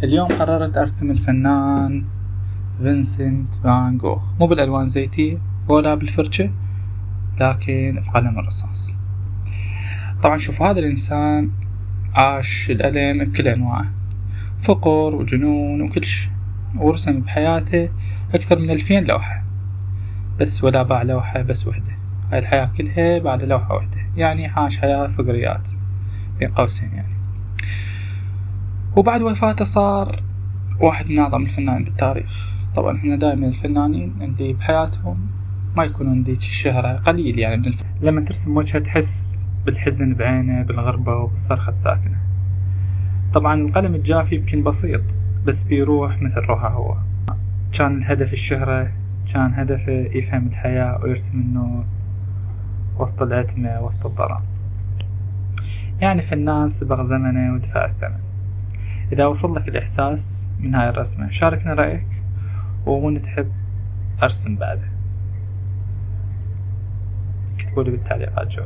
اليوم قررت أرسم الفنان فينسنت فان جوخ، مو بالألوان زيتية ولا بالفرشة، لكن بقلم الرصاص. طبعا شوف، هذا الإنسان عاش الألم بكل أنواعه، فقر وجنون وكل شيء، ورسم بحياته أكثر من 2000 لوحة، بس ولا باع لوحة بس وحدة. هاي الحياة كلها بعد لوحة وحدة، يعني عاش حياة فقريات بين قوسين يعني. وبعد وفاته صار واحد من أعظم الفنانين بالتاريخ. طبعا احنا دائما الفنانين اللي بحياتهم ما يكون عندي الشهرة قليل يعني لما ترسم وجهه تحس بالحزن بعينه، بالغربة وبالصرخة الساكنة. طبعا القلم الجاف يمكن بسيط بس بيروح مثل روحه هو. كان الهدف الشهرة، كان هدفه يفهم الحياة ويرسم النور وسط العتمة وسط الظلام. يعني فنان سبق زمنه ودفع الثمن. إذا وصل لك الإحساس من هاي الرسمة شاركنا رأيك، ومن تحب أرسم بعده اكتبوا لي بالتعليقات جوا.